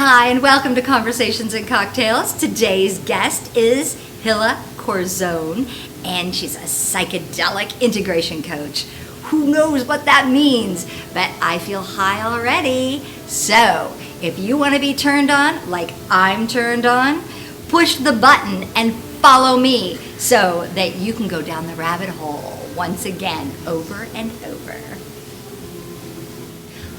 Hi, and welcome to Conversations and Cocktails. Today's guest is Hila Corazon, and she's a psychedelic integration coach. Who knows what that means? But I feel high already. So, if you want to be turned on like I'm turned on, push the button and follow me so that you can go down the rabbit hole once again, over and over.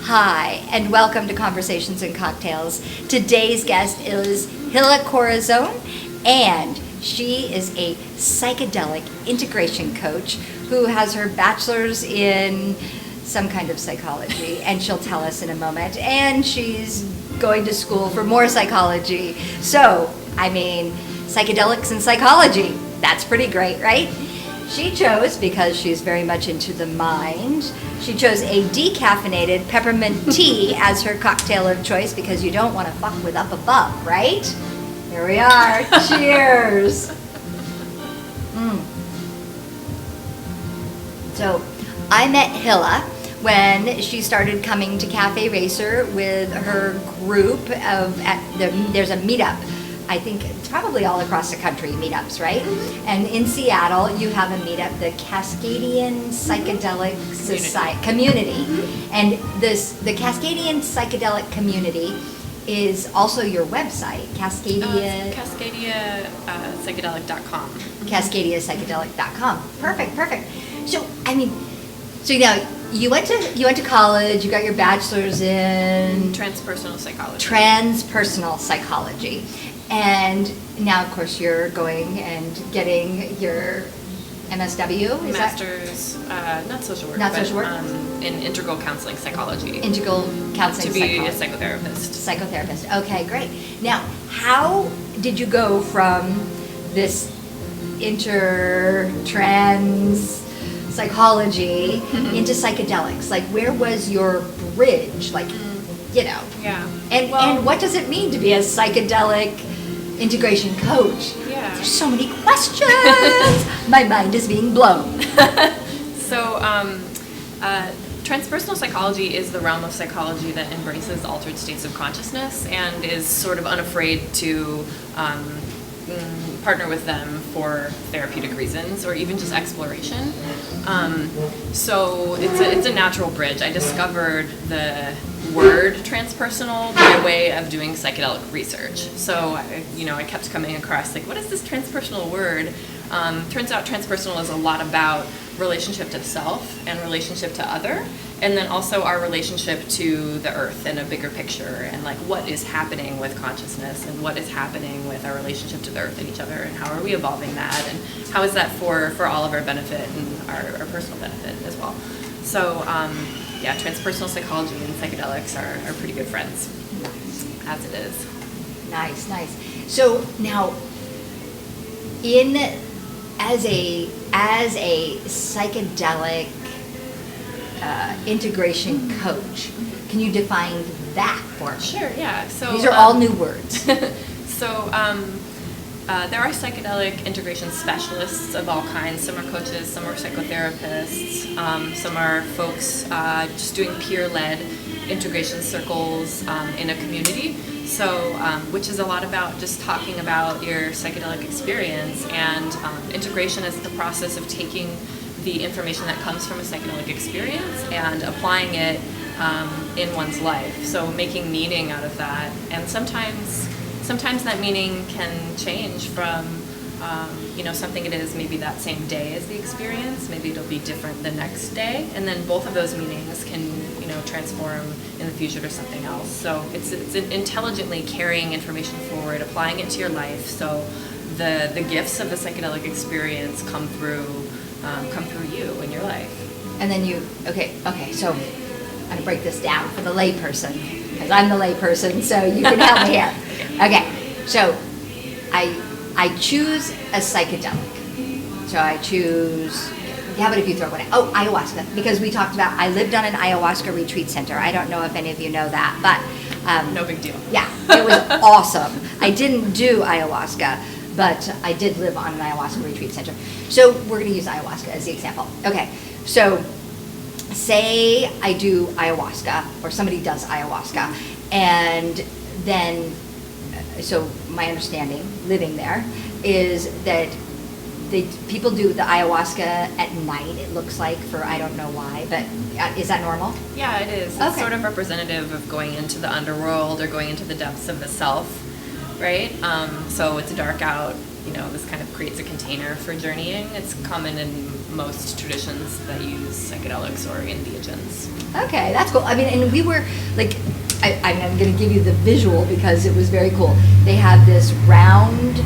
Hi, and welcome to Conversations and Cocktails. Today's guest is Hila Corazon, and she is a psychedelic integration coach who has her bachelor's in some kind of psychology, and she'll tell us in a moment. And she's going to school for more psychology. So, psychedelics and psychology, that's pretty great, right? She chose, because she's very much into the mind, she chose a decaffeinated peppermint tea as her cocktail of choice because you don't want to fuck with up above, right? Here we are. Cheers. So I met Hila when she started coming to Cafe Racer with her group there's a meetup. I think it's probably all across the country, meetups, right? Mm-hmm. And in Seattle, you have a meetup, the Cascadian Psychedelic Community. Mm-hmm. And the Cascadian Psychedelic Community is also your website, CascadiaPsychedelic.com. CascadiaPsychedelic.com. Perfect. So now you went to college. You got your bachelor's in transpersonal psychology. And now, of course, you're going and getting your MSW, Master's, not social work, in integral counseling psychology. Integral counseling psychology. To be psychology. a psychotherapist. Okay, great. Now, how did you go from this inter-trans psychology into psychedelics? Like, where was your bridge? Yeah. And what does it mean to be a psychedelic integration coach? Yeah. There's so many questions. My mind is being blown. So, transpersonal psychology is the realm of psychology that embraces altered states of consciousness and is sort of unafraid to partner with them for therapeutic reasons or even just exploration. So it's a natural bridge. I discovered the word transpersonal by way of doing psychedelic research. So I kept coming across what is this transpersonal word? Turns out transpersonal is a lot about relationship to self and relationship to other, and then also our relationship to the earth in a bigger picture, and what is happening with consciousness and what is happening with our relationship to the earth and each other, and how are we evolving that, and how is that for all of our benefit and our personal benefit as well. So transpersonal psychology and psychedelics are pretty good friends, as it is. Nice. So now, as a psychedelic integration coach, can you define that for me? Sure, yeah. So these are all new words. So there are psychedelic integration specialists of all kinds. Some are coaches, some are psychotherapists, some are folks just doing peer-led integration circles in a community. So, which is a lot about just talking about your psychedelic experience, and integration is the process of taking the information that comes from a psychedelic experience and applying it in one's life. So making meaning out of that, and sometimes that meaning can change from something it is maybe that same day as the experience. Maybe it'll be different the next day, and then both of those meanings can transform in the future to something else. So it's intelligently carrying information forward, applying it to your life, so the gifts of the psychedelic experience come through you in your life. And then so I'm going to break this down for the layperson, because I'm the layperson, so you can help me here. Okay, so I choose a psychedelic. So I choose, how about if you throw one out? Oh, ayahuasca, because we talked about, I lived on an ayahuasca retreat center. I don't know if any of you know that, but... no big deal. Yeah, it was awesome. I didn't do ayahuasca, but I did live on an ayahuasca retreat center. So we're going to use ayahuasca as the example. Okay, so say I do ayahuasca, or somebody does ayahuasca, and then, so my understanding, living there, is that people do the ayahuasca at night, it looks like, for I don't know why, but is that normal? Yeah, it is. It's sort of representative of going into the underworld or going into the depths of the self, right? So it's dark out, this kind of creates a container for journeying. It's common in most traditions that use psychedelics or entheogens. Okay, that's cool. I mean, and we were, like, I'm going to give you the visual because it was very cool. They have this round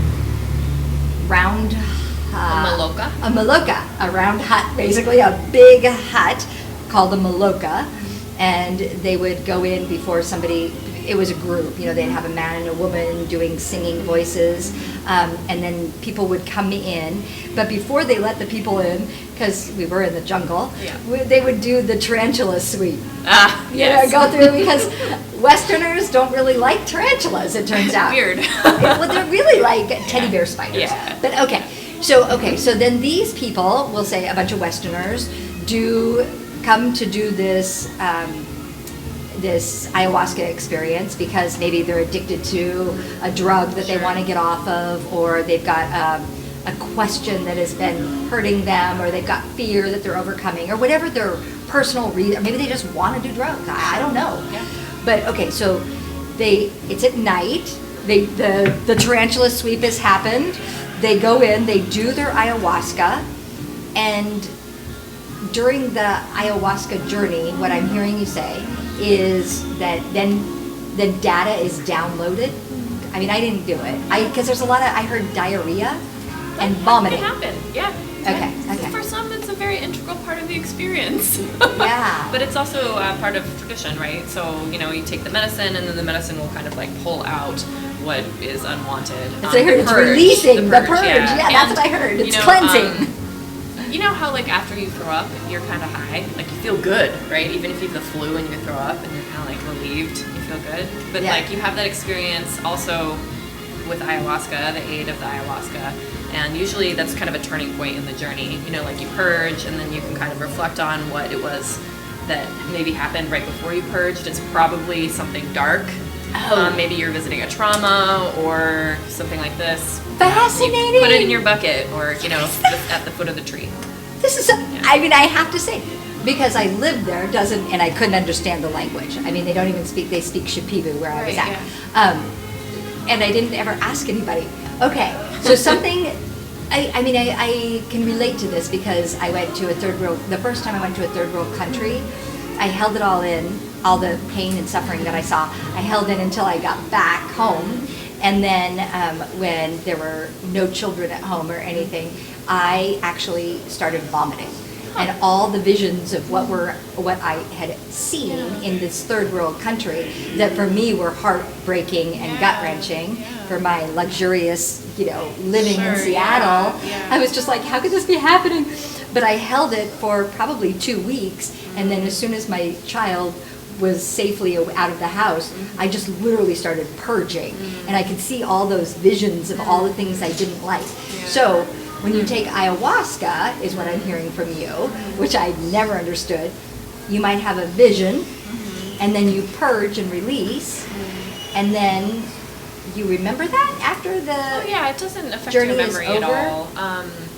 a maloka, a round hut, basically a big hut called a maloka, and they would go in before somebody. It was a group, they'd have a man and a woman doing singing voices, and then people would come in. But before they let the people in, because we were in the jungle, they would do the tarantula sweep. Yes. Go through, because Westerners don't really like tarantulas, it turns out. Weird. Well, they're really like teddy bear spiders. Yeah. But so then these people, we'll say a bunch of Westerners, come to do this ayahuasca experience because maybe they're addicted to a drug that they want to get off of, or they've got a question that has been hurting them, or they've got fear that they're overcoming, or whatever their personal reason. Maybe they just want to do drugs. I don't know. Yeah. But so it's at night. The tarantula sweep has happened. They go in. They do their ayahuasca, and during the ayahuasca journey, what I'm hearing you say is that then the data is downloaded. I mean, I didn't do it. Because there's I heard diarrhea and vomiting. It can happen, yeah. Okay. For some, it's a very integral part of the experience. Yeah. But it's also part of tradition, right? So, you take the medicine, and then the medicine will kind of like pull out what is unwanted. So I heard it's releasing the purge. Yeah, that's what I heard. It's cleansing. You know how, like, after you throw up, you're kind of high? Like, you feel good, right? Even if you have the flu and you throw up and you're kind of, like, relieved, you feel good. But, like, you have that experience also with ayahuasca, the aid of the ayahuasca. And usually that's kind of a turning point in the journey. Like, you purge, and then you can kind of reflect on what it was that maybe happened right before you purged. It's probably something dark. Maybe you're visiting a trauma or something like this. Fascinating. You put it in your bucket, or at the foot of the tree. This is. I mean, I have to say, because I lived there, and I couldn't understand the language. I mean, they don't even speak. They speak Shipibo where I was at, and I didn't ever ask anybody. Okay, so something. I can relate to this because I went to a third world. The first time I went to a third world country, I held it all in. All the pain and suffering that I saw, I held in until I got back home. And then when there were no children at home or anything, I actually started vomiting. And all the visions of what I had seen in this third world country that for me were heartbreaking and gut-wrenching for my luxurious, living in Seattle. I was just like, how could this be happening? But I held it for probably 2 weeks, and then as soon as my child was safely out of the house, I just literally started purging, and I could see all those visions of all the things I didn't like. So when you take ayahuasca, is what I'm hearing from you, which I never understood, you might have a vision, and then you purge and release, and then you remember that after the it doesn't affect your memory at all.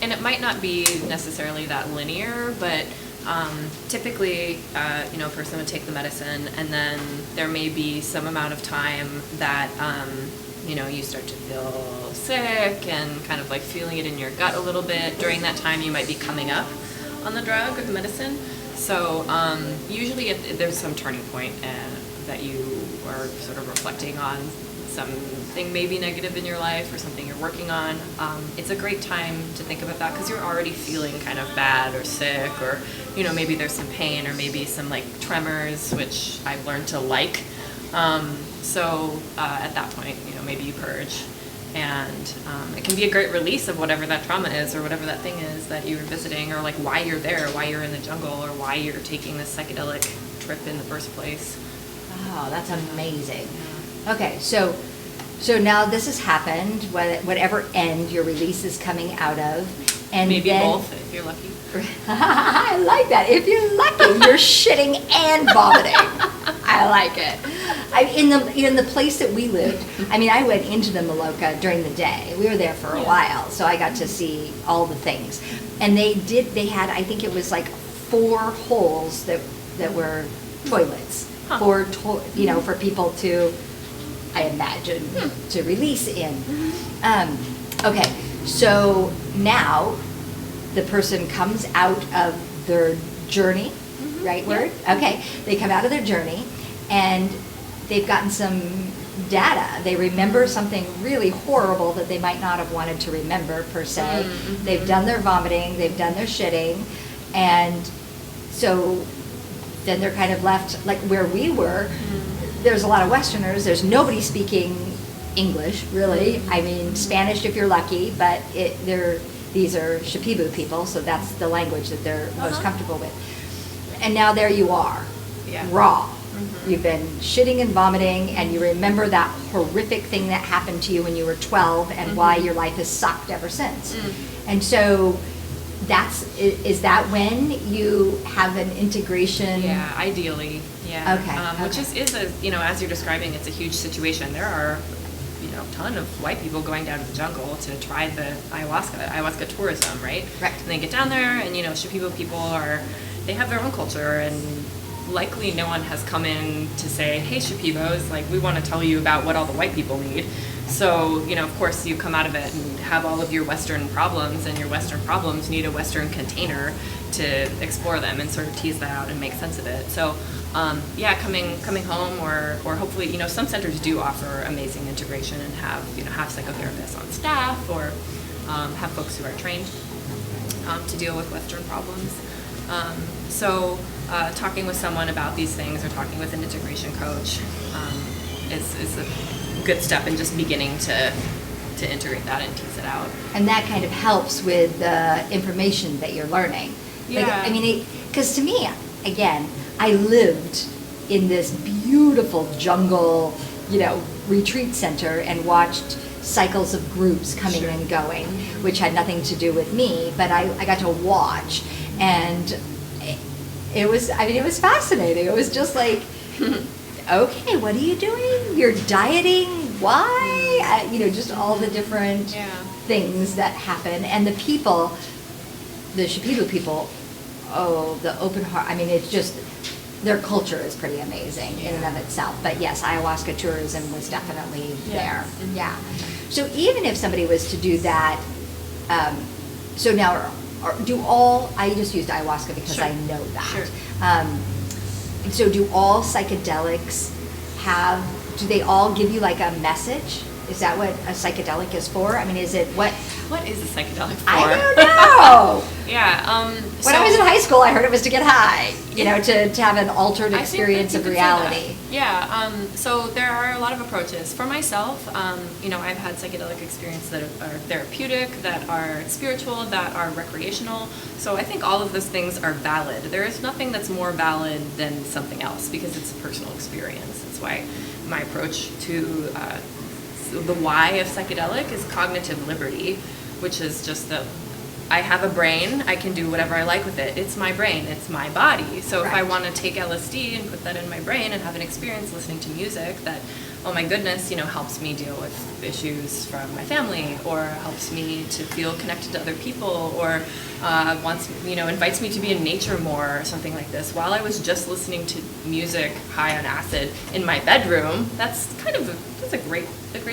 And it might not be necessarily that linear, but typically, a person would take the medicine, and then there may be some amount of time that, you start to feel sick and kind of like feeling it in your gut a little bit. During that time, you might be coming up on the drug or the medicine. So usually there's some turning point that you are sort of reflecting on something maybe negative in your life or something you're working on. It's a great time to think about that because you're already feeling kind of bad or sick, or maybe there's some pain or maybe some like tremors, which I've learned to like. So at that point, maybe you purge, and it can be a great release of whatever that trauma is or whatever that thing is that you were visiting, or like why you're there, why you're in the jungle, or why you're taking this psychedelic trip in the first place. Oh, that's amazing. Okay, so now this has happened, whatever end your release is coming out of, and maybe then, both if you're lucky. I like that. If you're lucky, you're shitting and vomiting. I like it. In the place that we lived, I mean, I went into the Maloka during the day. We were there for a while, so I got to see all the things. And they had, I think it was like 4 holes that were toilets for people to, I imagine, to release in. Okay, so now the person comes out of their journey, right word? Okay, they come out of their journey and they've gotten some data. They remember something really horrible that they might not have wanted to remember per se. They've done their vomiting, they've done their shitting, and so then they're kind of left, like where we were, there's a lot of Westerners, there's nobody speaking English, really. I mean, Spanish if you're lucky, but these are Shipibo people, so that's the language that they're most comfortable with. And now there you are, raw. You've been shitting and vomiting, and you remember that horrific thing that happened to you when you were 12 and why your life has sucked ever since. And so is that when you have an integration? Yeah, ideally, yeah. Okay. Which is a, as you're describing, it's a huge situation. There are, a ton of white people going down to the jungle to try the ayahuasca tourism, right? Right. And they get down there, and Shipibo people they have their own culture, and likely no one has come in to say, hey, Shipibos, like, we want to tell you about what all the white people need. So, of course, you come out of it and have all of your Western problems, and your Western problems need a Western container to explore them and sort of tease that out and make sense of it. So, coming home, or hopefully, some centers do offer amazing integration and have psychotherapists on staff, or have folks who are trained to deal with Western problems. Talking with someone about these things, or talking with an integration coach, is a good step in just beginning to integrate that and tease it out. And that kind of helps with the information that you're learning. Yeah. Because to me, again, I lived in this beautiful jungle, retreat center and watched cycles of groups coming and going, which had nothing to do with me, but I got to watch, and it was fascinating. It was just like, okay, what are you doing? You're dieting? Why? Just all the different things that happen. And the people, the Shipibo people, the open heart, it's just, their culture is pretty amazing in and of itself. But yes, ayahuasca tourism was definitely there. Yeah. So even if somebody was to do that, so now, I just used ayahuasca because I know that. So do all psychedelics do they all give you like a message? Is that what a psychedelic is for? Is it what? What is a psychedelic for? I don't know. Yeah. When I was in high school, I heard it was to get high, to have an altered experience of reality. Yeah. So there are a lot of approaches. For myself, I've had psychedelic experiences that are therapeutic, that are spiritual, that are recreational. So I think all of those things are valid. There is nothing that's more valid than something else, because it's a personal experience. That's why my approach to the why of psychedelic is cognitive liberty, which is just I have a brain, I can do whatever I like with it. It's my brain, it's my body. So if I want to take LSD and put that in my brain and have an experience listening to music that, oh my goodness, helps me deal with issues from my family, or helps me to feel connected to other people, or invites me to be in nature more, or something like this. While I was just listening to music high on acid in my bedroom, that's a great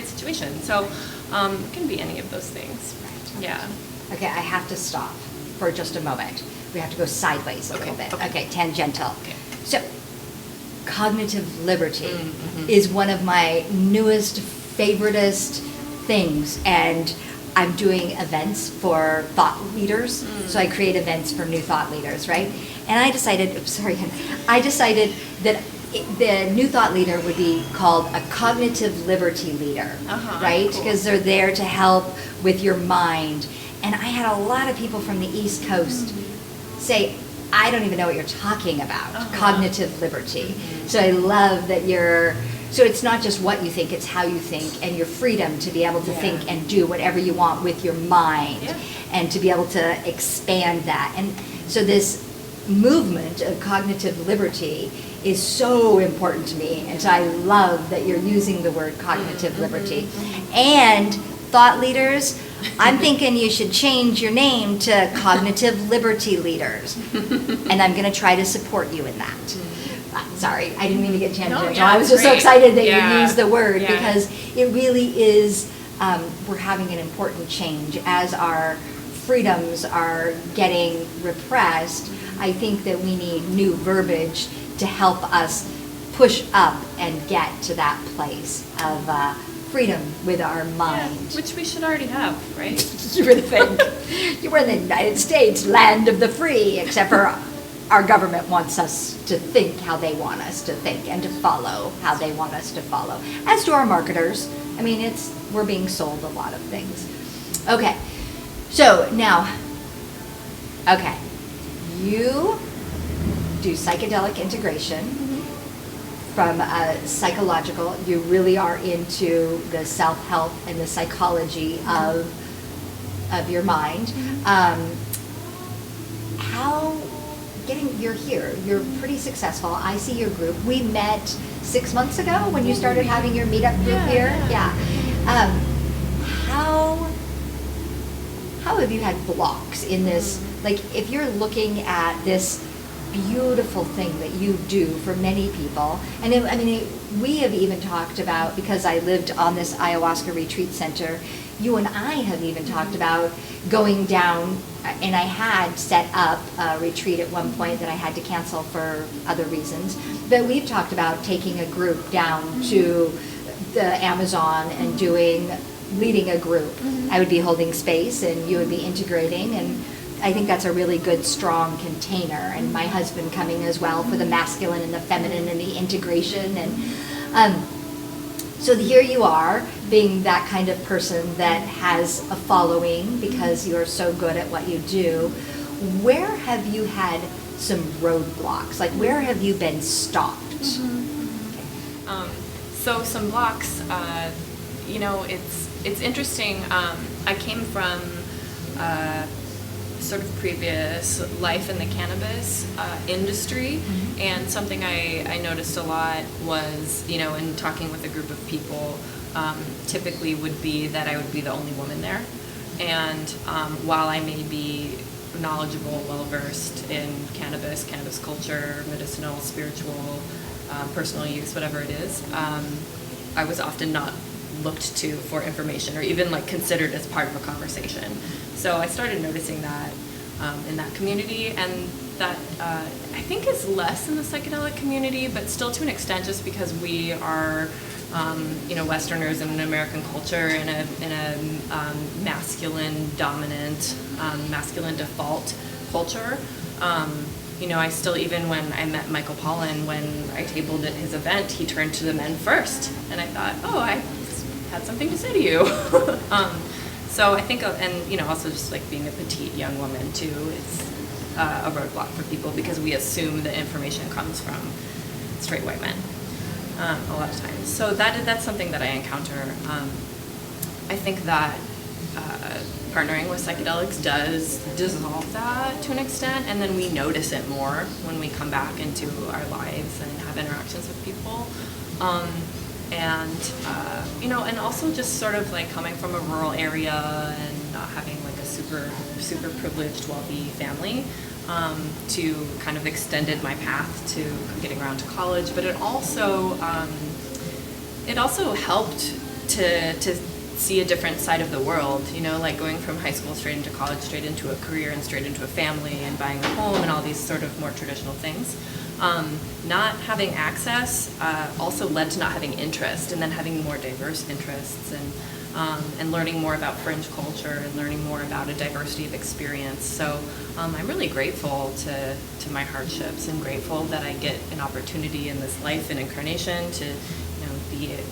situation. So it can be any of those things. Right. Yeah. Okay, I have to stop for just a moment. We have to go sideways a little bit. Okay, tangential. Okay. So, cognitive liberty is one of my newest, favoritist things, and I'm doing events for thought leaders. So I create events for new thought leaders, right? And I decided that the new thought leader would be called a cognitive liberty leader, right? Because they're there to help with your mind. And I had a lot of people from the East Coast say, I don't even know what you're talking about, cognitive liberty. So I love that so it's not just what you think, it's how you think, and your freedom to be able to think and do whatever you want with your mind, and to be able to expand that. And so this movement of cognitive liberty is so important to me, and so I love that you're using the word cognitive liberty. And thought leaders, I'm thinking you should change your name to Cognitive Liberty Leaders, and I'm going to try to support you in that. Sorry, I didn't mean to get tangential. I was just so excited that you used the word, because it really is, we're having an important change. As our freedoms are getting repressed, I think that we need new verbiage to help us push up and get to that place of freedom with our mind. Yeah, which we should already have, right? You would think. You were in the United States, land of the free, except for our government wants us to think how they want us to think and to follow how they want us to follow. As do our marketers. I mean, we're being sold a lot of things. Okay, so now, you do psychedelic integration from psychological. You really are into the self-help and the psychology of your mind. You're here. You're pretty successful. I see your group. We met 6 months ago when you started having your meetup group here. Yeah. How have you had blocks in this? Like, if you're looking at this beautiful thing that you do for many people, and we have even talked about, because I lived on this ayahuasca retreat center, you and I have even talked about going down, and I had set up a retreat at one point that I had to cancel for other reasons, but we've talked about taking a group down to the Amazon and leading a group. I would be holding space and you would be integrating, and I think that's a really good, strong container. And my husband coming as well for the masculine and the feminine and the integration. And so here you are, being that kind of person that has a following because you're so good at what you do. Where have you had some roadblocks? Like, where have you been stopped? So some blocks, it's interesting. I came from sort of previous life in the cannabis industry, and something I noticed a lot was, in talking with a group of people, typically would be that I would be the only woman there. And while I may be knowledgeable, well-versed in cannabis culture, medicinal, spiritual, personal use, whatever it is, I was often not looked to for information or even considered as part of a conversation. So I started noticing that in that community, and that I think is less in the psychedelic community, but still to an extent, just because we are Westerners in an American culture in a masculine dominant, masculine default culture. I still, even when I met Michael Pollan, when I tabled at his event, he turned to the men first, and I thought, I had something to say to you. So I think, and also just being a petite young woman too, is a roadblock for people, because we assume that information comes from straight white men a lot of times. So that's something that I encounter. I think that partnering with psychedelics does dissolve that to an extent, and then we notice it more when we come back into our lives and have interactions with people. And also just sort of coming from a rural area and not having a super privileged, wealthy family, to kind of extended my path to getting around to college. But it also helped to see a different side of the world, going from high school straight into college, straight into a career, and straight into a family, and buying a home, and all these sort of more traditional things. Not having access also led to not having interest, and then having more diverse interests, and learning more about fringe culture, and learning more about a diversity of experience. So I'm really grateful to my hardships, and grateful that I get an opportunity in this life and incarnation to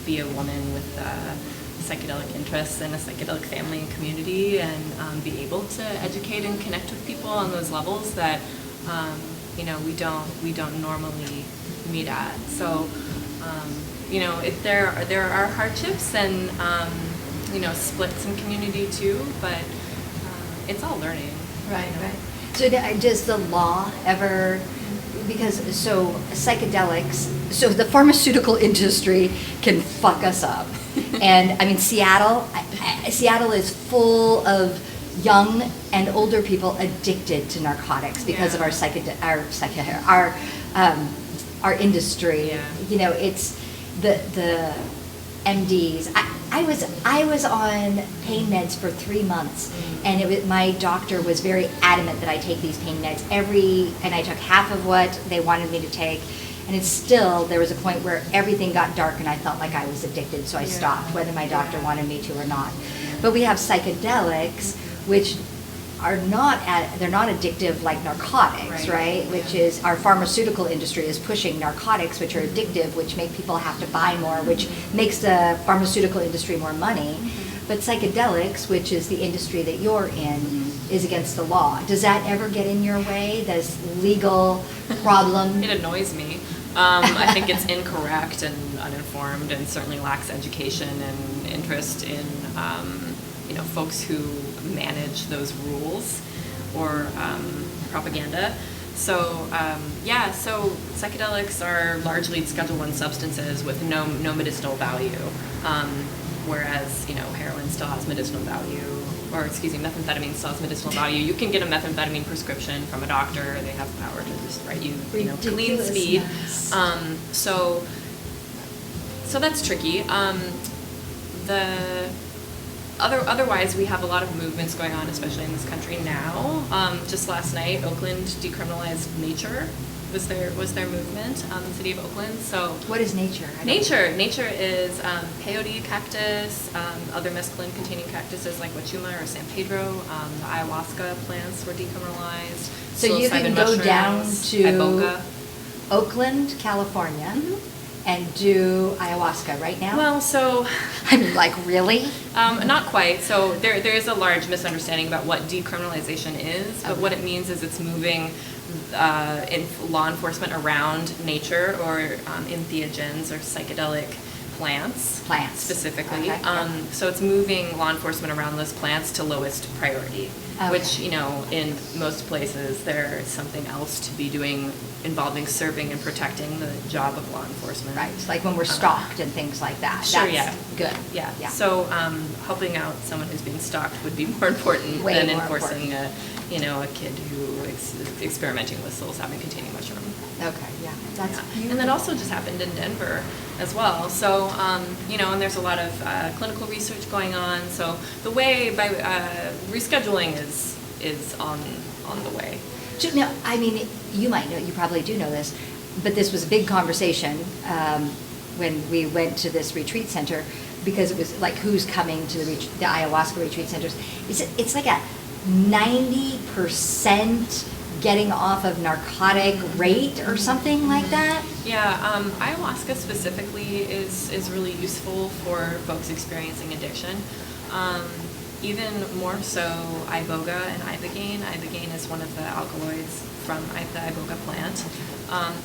be a woman with psychedelic interests and a psychedelic family and community, and be able to educate and connect with people on those levels that we don't normally meet at. So there are hardships and splits in community too, but it's all learning. Right. So does the law ever, because so psychedelics, so the pharmaceutical industry can fuck us up. And I mean, Seattle is full of young and older people addicted to narcotics because of our industry. Yeah. You know, it's the MDs. I was on pain meds for 3 months, and my doctor was very adamant that I take these pain meds and I took half of what they wanted me to take, and it's still, there was a point where everything got dark and I felt like I was addicted, so I stopped, whether my doctor wanted me to or not. But we have psychedelics, which are they're not addictive like narcotics, right? Which is, our pharmaceutical industry is pushing narcotics, which are addictive, which make people have to buy more, which makes the pharmaceutical industry more money. But psychedelics, which is the industry that you're in, is against the law. Does that ever get in your way, this legal problem? It annoys me. I think it's incorrect and uninformed, and certainly lacks education and interest in folks who manage those rules or propaganda. So so psychedelics are largely Schedule I substances with no medicinal value, whereas heroin still has medicinal value, or methamphetamine still has medicinal value. You can get a methamphetamine prescription from a doctor. They have the power to just write you clean speed. So that's tricky. Otherwise, we have a lot of movements going on, especially in this country now. Just last night, Oakland decriminalized nature. Was their movement, the city of Oakland. So what is nature? Nature is peyote cactus, other mescaline-containing cactuses like wachuma or San Pedro. The ayahuasca plants were decriminalized. So you can go down to iboga. Oakland, California, and do ayahuasca right now? Well, so I'm like, really? Not quite. So there is a large misunderstanding about what decriminalization is, but what it means is it's moving in law enforcement around nature or entheogens or psychedelic plants specifically. Okay. So it's moving law enforcement around those plants to lowest priority, which in most places there's something else to be doing involving serving and protecting the job of law enforcement. Right, like when we're stalked and things like that. Sure, That's good. Yeah. So helping out someone who's being stalked would be more important Way than more enforcing a kid who is experimenting with psilocybin-containing mushroom. Okay, yeah, that's beautiful. And that also just happened in Denver as well. So, and there's a lot of clinical research going on. So the way by rescheduling is on the way. Now, I mean, you might know, you probably do know this, but this was a big conversation when we went to this retreat center, because it was like, who's coming to the ayahuasca retreat centers? It's like a 90% getting off of narcotic rate or something like that? Yeah, ayahuasca specifically is really useful for folks experiencing addiction. Even more so iboga and ibogaine. Ibogaine is one of the alkaloids from the iboga plant.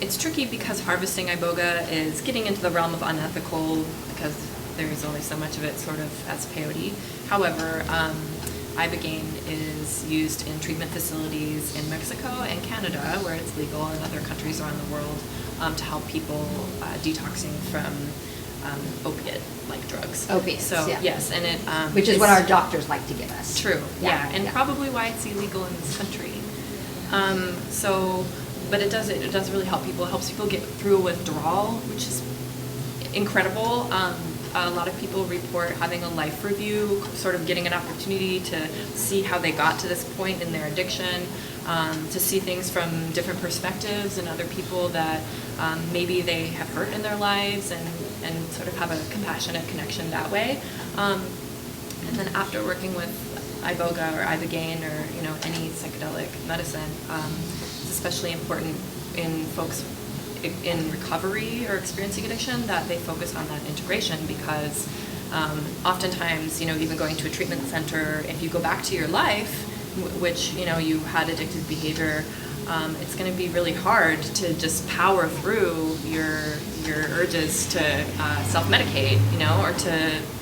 It's tricky because harvesting iboga is getting into the realm of unethical, because there's only so much of it sort of as peyote. However, ibogaine is used in treatment facilities in Mexico and Canada, where it's legal, and other countries around the world, to help people detoxing from opiate-like drugs. Opiates, so, yeah. Yes, and it... which is what our doctors like to give us. True, and probably why it's illegal in this country. But it does really help people. It helps people get through a withdrawal, which is incredible. A lot of people report having a life review, sort of getting an opportunity to see how they got to this point in their addiction, to see things from different perspectives and other people that maybe they have hurt in their lives, and sort of have a compassionate connection that way. And then after working with iboga or ibogaine or any psychedelic medicine, it's especially important in folks in recovery or experiencing addiction that they focus on that integration, because oftentimes, even going to a treatment center, if you go back to your life, which you had addictive behavior, it's going to be really hard to just power through your urges to self-medicate, or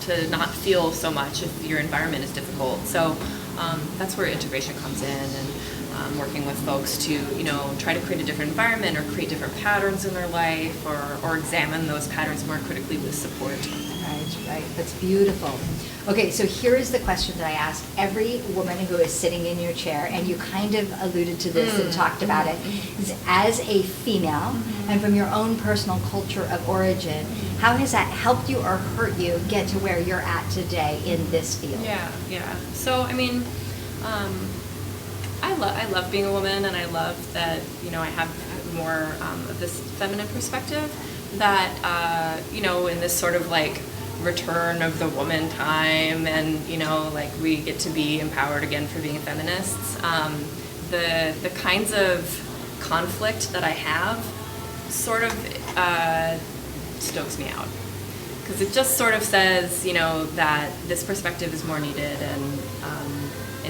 to not feel so much if your environment is difficult. So that's where integration comes in, and working with folks to, try to create a different environment or create different patterns in their life, or examine those patterns more critically with support. Right. That's beautiful. Okay, so here is the question that I ask every woman who is sitting in your chair, and you kind of alluded to this and talked about it, is as a female and from your own personal culture of origin, how has that helped you or hurt you get to where you're at today in this field? Yeah. So, I love being a woman, and I love that, I have more of this feminine perspective that, in this sort of like return of the woman time, and we get to be empowered again for being feminists. The kinds of conflict that I have sort of stokes me out, because it just sort of says that this perspective is more needed and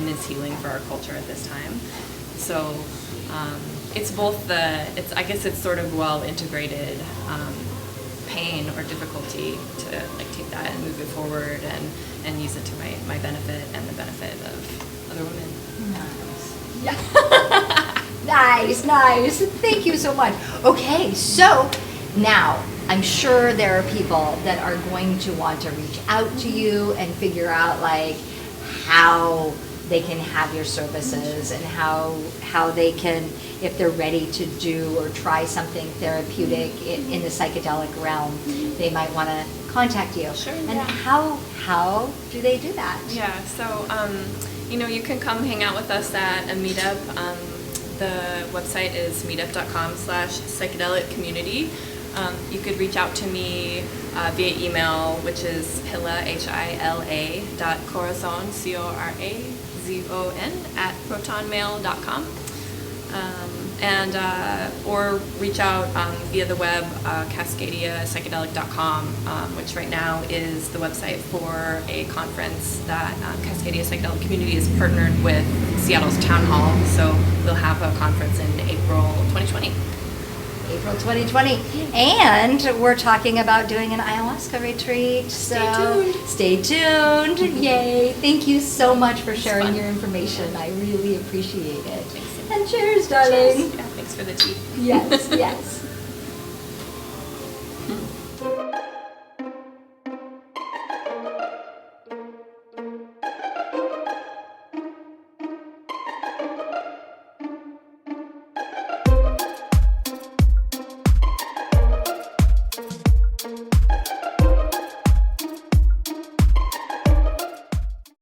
is healing for our culture at this time. So it's both I guess it's sort of well integrated pain or difficulty to take that and move it forward and use it to my benefit and the benefit of other women. Nice. Nice. Thank you so much. Okay, so now I'm sure there are people that are going to want to reach out to you and figure out how they can have your services and how they can, if they're ready to do or try something therapeutic in the psychedelic realm, they might want to contact you. Sure. And how do they do that? Yeah, so you can come hang out with us at a meetup. The website is meetup.com/psychedelic community. You could reach out to me via email, which is Hila.Corazon, CORAZON @protonmail.com. Or reach out via the web, cascadiapsychedelic.com, which right now is the website for a conference that Cascadia Psychedelic Community is partnered with Seattle's Town Hall. So we'll have a conference in April 2020. April 2020. And we're talking about doing an ayahuasca retreat. So stay tuned. Yay. Thank you so much for sharing your information. I really appreciate it. Thanks. And cheers, darling. Cheers. Yeah, thanks for the tea. Yes.